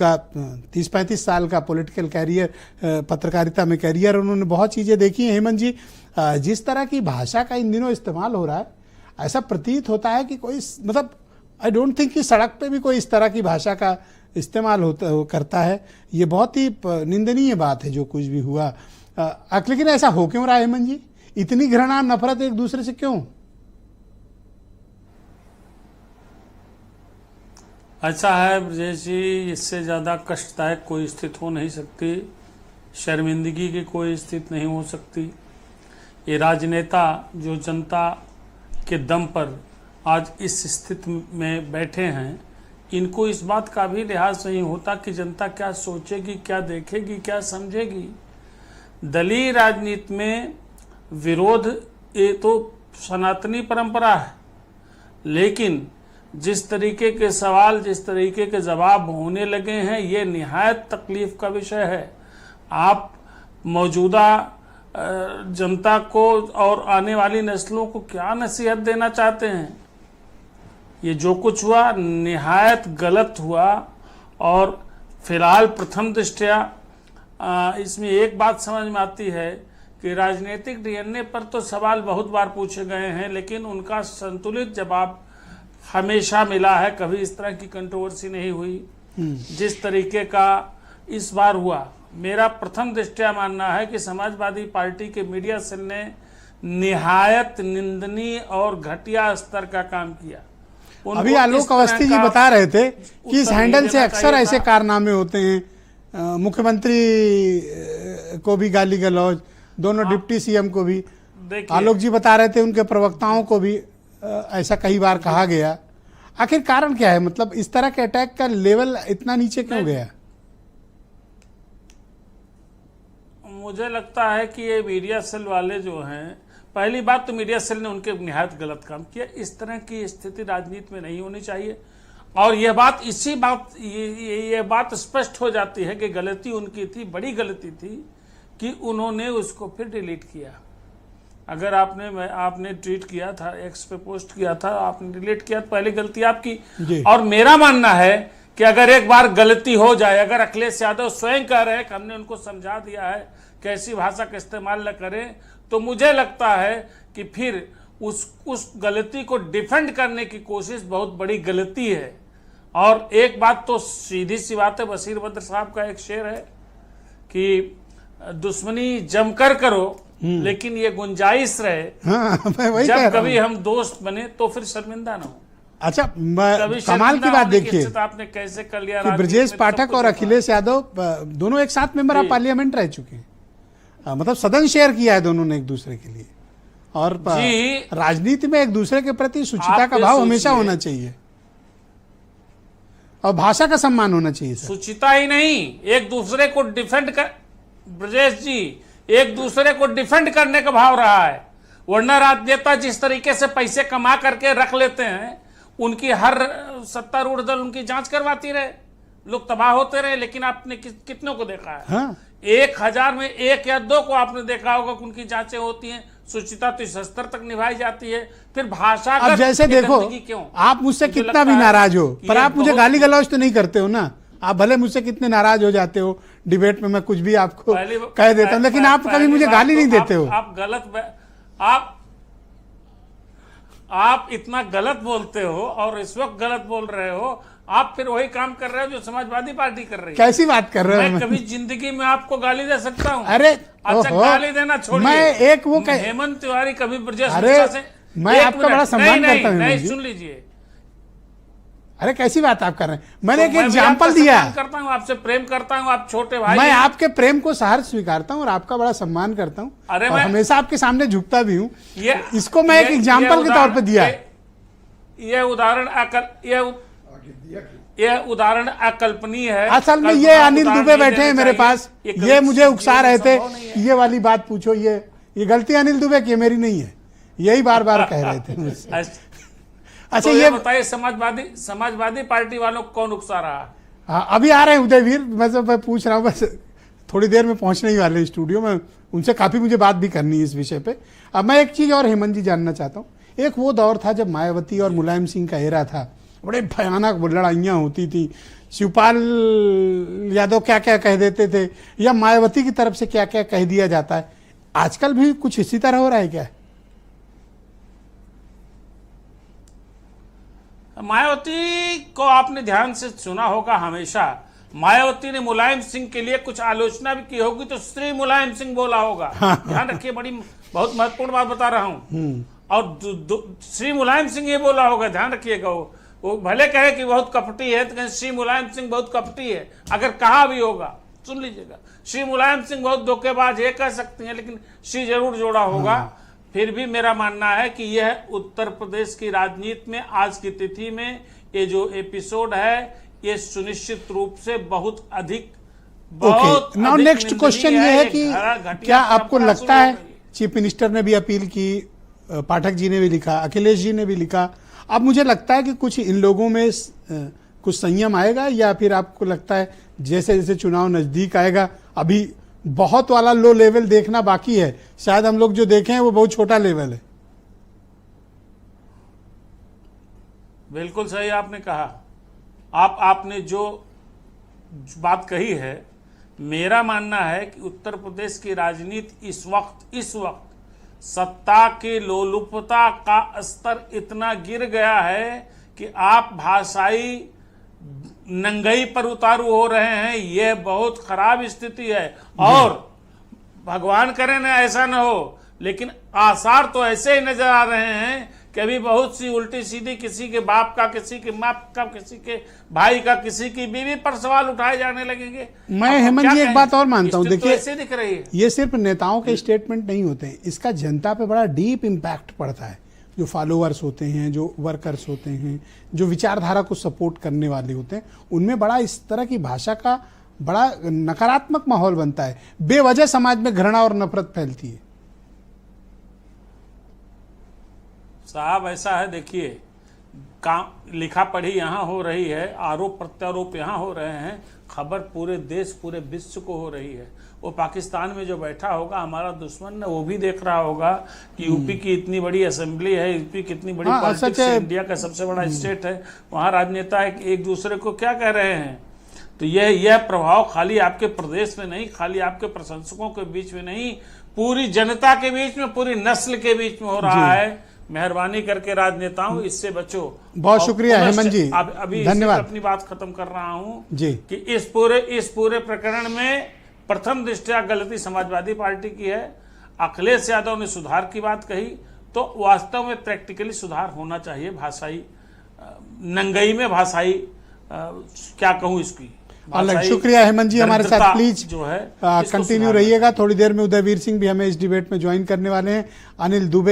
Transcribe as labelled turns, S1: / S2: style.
S1: का 30-35 साल का पॉलिटिकल कैरियर, पत्रकारिता में कैरियर, उन्होंने बहुत चीज़ें देखी हैं। हेमंत जी, जिस तरह की भाषा का इन दिनों इस्तेमाल हो रहा है, ऐसा प्रतीत होता है कि कोई, मतलब आई डोंट थिंक कि सड़क पे भी कोई इस तरह की भाषा का इस्तेमाल करता है। ये बहुत ही निंदनीय बात है जो कुछ भी हुआ। लेकिन ऐसा हो क्यों रहा है हेमंत जी? इतनी घृणा, नफरत एक दूसरे से क्यों?
S2: अच्छा है ब्रजेश जी, इससे ज़्यादा कष्टदायक कोई स्थिति हो नहीं सकती, शर्मिंदगी की कोई स्थिति नहीं हो सकती। ये राजनेता जो जनता के दम पर आज इस स्थिति में बैठे हैं, इनको इस बात का भी लिहाज नहीं होता कि जनता क्या सोचेगी, क्या देखेगी, क्या समझेगी। दलीय राजनीति में विरोध ये तो सनातनी परंपरा है, लेकिन जिस तरीके के सवाल, जिस तरीके के जवाब होने लगे हैं, ये निहायत तकलीफ का विषय है। आप मौजूदा जनता को और आने वाली नस्लों को क्या नसीहत देना चाहते हैं? ये जो कुछ हुआ निहायत गलत हुआ। और फिलहाल प्रथम दृष्टया इसमें एक बात समझ में आती है कि राजनीतिक डीएनए पर तो सवाल बहुत बार पूछे गए हैं, लेकिन उनका संतुलित जवाब हमेशा मिला है। कभी इस तरह की कंट्रोवर्सी नहीं हुई जिस तरीके का इस बार हुआ। मेरा प्रथम दृष्टया मानना है कि समाजवादी पार्टी के मीडिया सेल ने निहायत निंदनीय और घटिया स्तर का काम किया।
S1: अभी आलोक अवस्थी जी बता रहे थे कि इस हैंडल से अक्सर ऐसे कारनामे होते हैं, मुख्यमंत्री को भी गाली गलौज, दोनों डिप्टी सीएम को भी। आलोक जी बता रहे थे उनके प्रवक्ताओं को भी ऐसा कई बार कहा गया। आखिर कारण क्या है? मतलब इस तरह के अटैक का लेवल इतना नीचे क्यों गया?
S2: मुझे लगता है कि ये मीडिया सेल वाले जो हैं, पहली बात तो मीडिया सेल ने उनके निहायत गलत काम किया। इस तरह की स्थिति राजनीति में नहीं होनी चाहिए। और यह बात ये बात स्पष्ट हो जाती है कि गलती उनकी थी, बड़ी गलती थी कि उन्होंने उसको फिर डिलीट किया। अगर आपने ट्वीट किया था, एक्स पे पोस्ट किया था, आपने डिलीट किया, तो पहली गलती आपकी। और मेरा मानना है कि अगर एक बार गलती हो जाए, अगर अखिलेश यादव स्वयं कह रहे हैं कि हमने उनको समझा दिया है कैसी भाषा का इस्तेमाल न करें, तो मुझे लगता है कि फिर उस गलती को डिफेंड करने की कोशिश बहुत बड़ी गलती है। और एक बात तो सीधी सी बात है, बशीर बद्र साहब का एक शेर है कि दुश्मनी जमकर करो लेकिन ये गुंजाइश रहे, जब कभी हम दोस्त बने तो फिर शर्मिंदा ना हो।
S1: अच्छा, कमाल की बात देखिए,
S2: आपने कैसे कर लिया
S1: कि ब्रजेश पाठक और अखिलेश यादव दोनों एक साथ मेंबर ऑफ पार्लियामेंट रह चुके हैं। मतलब सदन शेयर किया है दोनों ने एक दूसरे के लिए। और राजनीति में एक दूसरे के प्रति शुचिता का भाव हमेशा होना चाहिए और भाषा का सम्मान होना चाहिए।
S2: शुचिता ही नहीं, एक दूसरे को डिफेंड कर, ब्रजेश जी, एक दूसरे को डिफेंड करने का भाव रहा है। वरना राजनेता जिस तरीके से पैसे कमा करके रख लेते हैं, उनकी हर सत्तारूढ़ दल उनकी जांच करवाती रहे, लोग तबाह होते रहे, लेकिन आपने कितनों को देखा है?
S1: हाँ?
S2: 1000 में 1 या 2 को आपने देखा होगा कि उनकी जांचें होती हैं। शुचिता तो इस स्तर तक निभाई जाती है। फिर भाषा
S1: अब जैसे देखो,
S2: क्यों?
S1: आप मुझसे कितना भी नाराज हो, पर आप मुझे गाली गलौज तो नहीं करते हो ना। आप भले मुझसे कितने नाराज हो जाते हो, डिबेट में मैं कुछ भी आपको कह देता हूं, लेकिन आप कभी मुझे गाली नहीं देते हो।
S2: आप गलत, आप इतना गलत बोलते हो और इस वक्त गलत बोल रहे हो। आप फिर वही काम कर रहे हो जो समाजवादी पार्टी कर रही है।
S1: कैसी बात कर रहे हो?
S2: मैं कभी जिंदगी में आपको गाली दे सकता हूँ?
S1: अरे
S2: अच्छा, गाली देना छोड़िए।
S1: मैं एक वो
S2: हेमंत तिवारी कभी ब्रजेश से,
S1: मैं आपका बड़ा सम्मान करता हूँ।
S2: नहीं, सुन लीजिए।
S1: अरे कैसी बात आप कर रहे हैं? मैंने एक एग्जाम्पल दिया
S2: करता हूँ, आपसे प्रेम करता हूँ, आप छोटे भाई।
S1: मैं आपके प्रेम को सहर्ष स्वीकारता हूँ और आपका बड़ा सम्मान करता हूँ और हमेशा आपके सामने झुकता भी हूँ। इसको मैं एक एग्जाम्पल के तौर पे दिया।
S2: यह उदाहरण अकल्पनीय है।
S1: असल में ये अनिल दुबे बैठे हैं मेरे पास, ये मुझे उकसा रहे थे ये वाली बात पूछो, ये गलती अनिल दुबे की, मेरी नहीं है, यही बार बार कह रहे थे मुझसे।
S2: अच्छा, तो ये बताइए, समाजवादी पार्टी वालों को कौन उकसा रहा?
S1: हाँ, अभी आ रहे हैं उदयवीर, मैं पूछ रहा हूँ, बस थोड़ी देर में पहुंचने ही वाले स्टूडियो में, उनसे काफी मुझे बात भी करनी है इस विषय पे। अब मैं एक चीज और हेमंत जी जानना चाहता हूँ। एक वो दौर था जब मायावती और मुलायम सिंह का एरा था बड़े भयानक लड़ाइयाँ होती थी, शिवपाल यादव क्या क्या कह देते थे, या मायावती की तरफ से क्या क्या कह दिया जाता है। आजकल भी कुछ इसी तरह हो रहा है क्या?
S2: मायावती को आपने ध्यान से सुना होगा, हमेशा मायावती ने मुलायम सिंह के लिए कुछ आलोचना भी की होगी तो श्री मुलायम सिंह बोला होगा। ध्यान रखिए, बहुत महत्वपूर्ण बात बता रहा हूं। और श्री मुलायम सिंह ये बोला होगा, ध्यान रखिएगा। वो भले कहे कि बहुत कपटी है, तो कहें श्री मुलायम सिंह बहुत कपटी है, अगर कहा भी होगा, सुन लीजिएगा, श्री मुलायम सिंह बहुत धोखेबाज, ये कह सकती हैं, लेकिन श्री जरूर जोड़ा होगा। फिर भी मेरा मानना है कि यह उत्तर प्रदेश की राजनीति में आज की तिथि में ये जो एपिसोड है, ये सुनिश्चित रूप से बहुत अधिक
S1: नाउ नेक्स्ट क्वेश्चन ये है कि क्या आपको लगता है, चीफ मिनिस्टर ने भी अपील की, पाठक जी ने भी लिखा, अखिलेश जी ने भी लिखा, अब मुझे लगता है कि कुछ इन लोगों में कुछ संयम आएगा, या फिर आपको लगता है जैसे जैसे चुनाव नजदीक आएगा, अभी बहुत वाला लो लेवल देखना बाकी है, शायद हम लोग जो देखें वो बहुत छोटा लेवल है?
S2: बिल्कुल सही आपने कहा। आपने जो बात कही है, मेरा मानना है कि उत्तर प्रदेश की राजनीति इस वक्त सत्ता की लोलुपता का स्तर इतना गिर गया है कि आप भाषाई नंगई पर उतारू हो रहे हैं। यह बहुत खराब स्थिति है और भगवान करे ना ऐसा ना हो, लेकिन आसार तो ऐसे ही नजर आ रहे हैं कि अभी बहुत सी उल्टी सीधी, किसी के बाप का, किसी के माँ का, किसी के भाई का, किसी की बीवी पर सवाल उठाए जाने लगेंगे।
S1: मैं हेमंत जी एक बात और मानता हूँ, देखिए
S2: ऐसे दिख रही है,
S1: ये सिर्फ नेताओं के स्टेटमेंट नहीं होते हैं, इसका जनता पे बड़ा डीप इम्पैक्ट पड़ता है। जो फॉलोअर्स होते हैं, जो वर्कर्स होते हैं, जो विचारधारा को सपोर्ट करने वाले होते हैं, उनमें बड़ा इस तरह की भाषा का बड़ा नकारात्मक माहौल बनता है, बेवजह समाज में घृणा और नफरत फैलती है।
S2: साहब ऐसा है, देखिए, काम लिखा पढ़ी यहाँ हो रही है, आरोप प्रत्यारोप यहाँ हो रहे हैं, खबर पूरे देश पूरे विश्व को हो रही है। वो पाकिस्तान में जो बैठा होगा हमारा दुश्मन ना, वो भी देख रहा होगा कि यूपी की इतनी बड़ी असेंबली है, यूपी कितनी बड़ी पॉलिटिक्स है, इंडिया का सबसे बड़ा स्टेट है, वहाँ राजनेता एक दूसरे को क्या कह रहे हैं। तो यह प्रभाव खाली आपके प्रदेश में नहीं, खाली आपके प्रशंसकों के बीच में नहीं, पूरी जनता के बीच में, पूरी नस्ल के बीच में हो रहा है। मेहरबानी करके राजनेताओं, इससे बचो।
S1: बहुत शुक्रिया हेमंत जी,
S2: अभी
S1: धन्यवाद।
S2: अपनी बात खत्म कर रहा हूं
S1: जी
S2: कि इस पूरे प्रकरण में प्रथम दृष्टया गलती समाजवादी पार्टी की है। अखिलेश यादव ने सुधार की बात कही, तो वास्तव में प्रैक्टिकली सुधार होना चाहिए। भाषाई नंगई में भाषाई क्या कहूँ इसकी,
S1: शुक्रिया हेमंत जी, हमारे साथ प्लीज
S2: जो है
S1: कंटिन्यू रहिएगा। थोड़ी देर में उदयवीर सिंह भी हमें इस डिबेट में ज्वाइन करने वाले हैं। अनिल दुबे